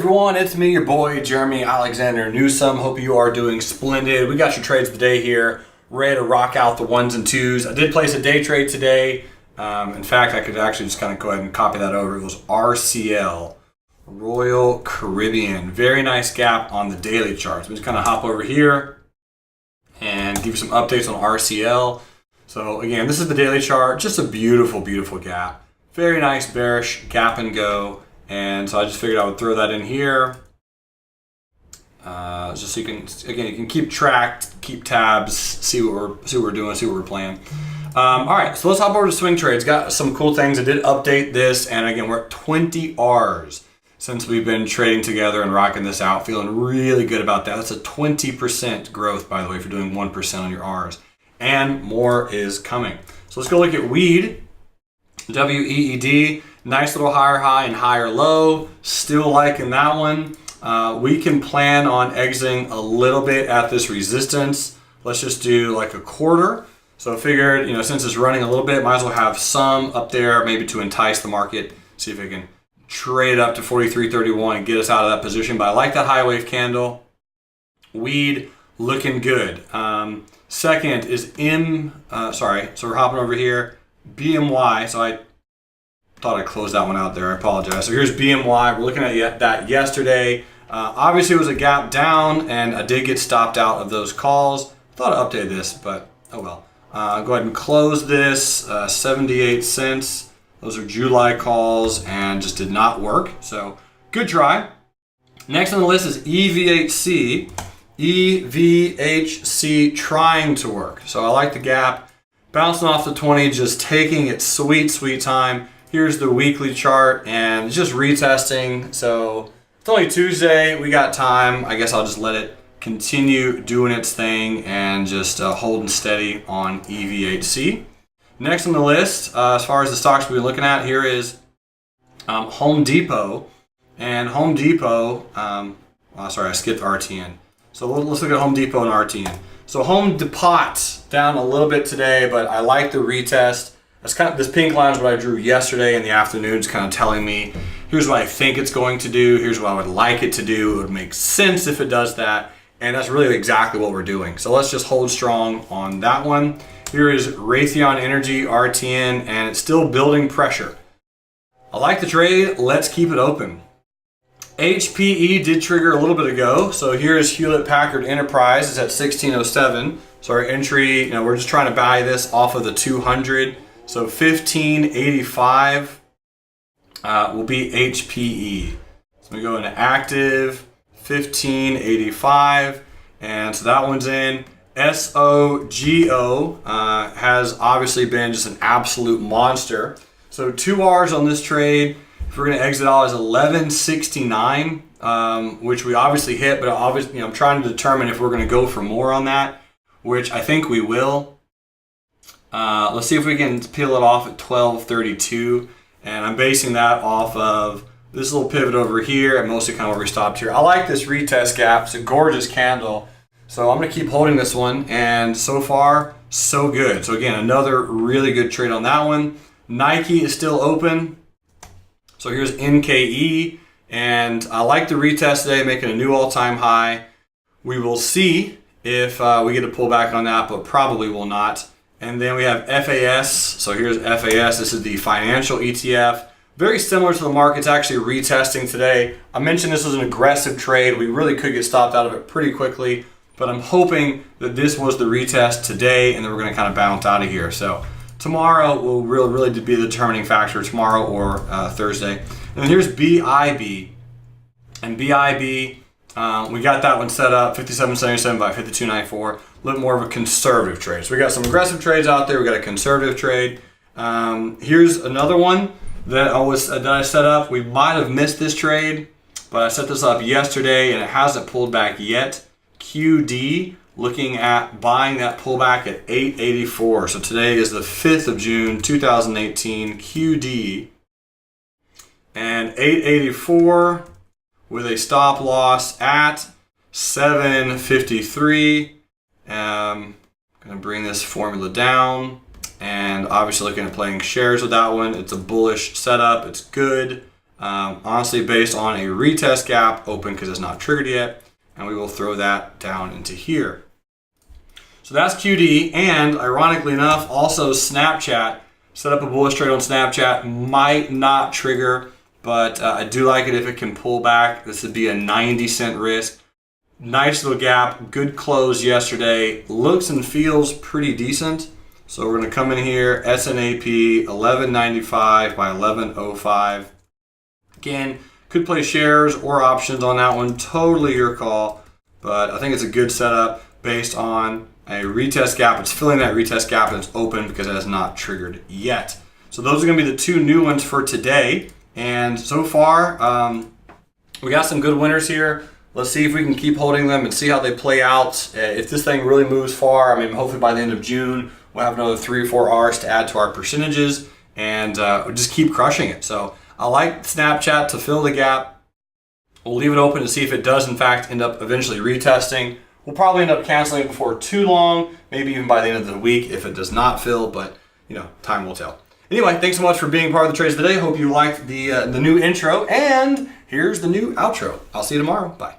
everyone, it's me, your boy, Jerremy Newsome. Hope you are doing splendid. We got your trades of the day here, ready to rock out the ones and twos. I did place a day trade today. In fact, I could actually just kind of go ahead and copy that over. It was RCL, Royal Caribbean. Very nice gap on the daily charts. We just kind of hop over here and give you some updates on RCL. So again, this is the daily chart. Just a beautiful, beautiful gap. Very nice bearish gap and go. And so I just figured I would throw that in here. Just so you can, again, you can keep track, keep tabs, see what we're doing, see what we're playing. All right, so let's hop over to swing trades. Got some cool things. I did update this, and again, we're at 20 Rs since we've been trading together and rocking this out. Feeling really good about that. That's a 20% growth, by the way, if you're doing 1% on your Rs. And more is coming. So let's go look at weed. WEED, nice little higher high and higher low. Still liking that one. We can plan on exiting a little bit at this resistance. Let's just do like a quarter. So I figured, since it's running a little bit, might as well have some up there, maybe to entice the market. See if it can trade it up to 43.31 and get us out of that position. But I like that high wave candle. Weed looking good. Second is so we're hopping over here. BMY, so I thought I closed that one out there. I apologize. So here's BMY. We're looking at that yesterday. Obviously, it was a gap down, and I did get stopped out of those calls. Thought I updated this, but oh well. Go ahead and close this. 78 cents. Those are July calls, and just did not work. So good try. Next on the list is EVHC. EVHC trying to work. So I like the gap. Bouncing off the 20, just taking its sweet, sweet time. Here's the weekly chart, and just retesting. So it's only Tuesday. We got time. I guess I'll just let it continue doing its thing and just holding steady on EVHC. Next on the list, as far as the stocks we've been looking at, here is Home Depot. And Home Depot, sorry, I skipped RTN. So let's look at Home Depot and RTN. So Home Depot down a little bit today, but I like the retest. That's kind of, this pink line is what I drew yesterday in the afternoon. It's kind of telling me, here's what I think it's going to do. Here's what I would like it to do. It would make sense if it does that. And that's really exactly what we're doing. So let's just hold strong on that one. Here is Raytheon Energy, RTN, and it's still building pressure. I like the trade. Let's keep it open. HPE did trigger a little bit ago. So here's Hewlett Packard Enterprise. It's at 1607. So our entry, we're just trying to buy this off of the 200. So 1585 will be HPE. So we go into active, 1585. And so that one's in. SOGO has obviously been just an absolute monster. So 2 Rs on this trade. If we're going to exit out is 1169, which we obviously hit, but obviously, I'm trying to determine if we're going to go for more on that, which I think we will. Let's see if we can peel it off at 1232, and I'm basing that off of this little pivot over here and mostly kind of where we stopped here. I like this retest gap. It's a gorgeous candle. So I'm going to keep holding this one, and so far, so good. So again, another really good trade on that one. Nike is still open. So here's NKE, and I like the retest today, making a new all-time high. We will see if we get a pullback on that, but probably will not. And then we have FAS. So here's FAS. This is the financial ETF. Very similar to the market. It's actually retesting today. I mentioned this was an aggressive trade. We really could get stopped out of it pretty quickly, but I'm hoping that this was the retest today, and then we're going to kind of bounce out of here. So tomorrow will really be the determining factor, tomorrow or Thursday. And then here's BIB. And BIB, we got that one set up, 57.77 by 52.94. A little more of a conservative trade. So we got some aggressive trades out there. We got a conservative trade. Here's another one that I set up. We might have missed this trade, but I set this up yesterday and it hasn't pulled back yet. QD. Looking at buying that pullback at 884. So today is the 5th of June, 2018, QD. And 884 with a stop loss at 753. I'm going to bring this formula down. And obviously looking at playing shares with that one. It's a bullish setup. It's good. honestly based on a retest gap open because it's not triggered yet, and we will throw that down into here. So that's QD, and ironically enough, also Snapchat. Set up a bullish trade on Snapchat, might not trigger, but I do like it if it can pull back. This would be a 90-cent risk. Nice little gap, good close yesterday. Looks and feels pretty decent. So we're going to come in here, SNAP 1195 by 1105. Again, could play shares or options on that one, totally your call. But I think it's a good setup based on a retest gap. It's filling that retest gap and it's open because it has not triggered yet. So those are going to be the two new ones for today. And so far, we got some good winners here. Let's see if we can keep holding them and see how they play out. If this thing really moves far, I mean, hopefully by the end of June, we'll have another 3 or 4 R's to add to our percentages, and we'll just keep crushing it. So I like Snapchat to fill the gap. We'll leave it open to see if it does, in fact, end up eventually retesting. We'll probably end up canceling it before too long, maybe even by the end of the week if it does not fill, but time will tell. Anyway, thanks so much for being part of the trades today. Hope you liked the new intro, and here's the new outro. I'll see you tomorrow. Bye.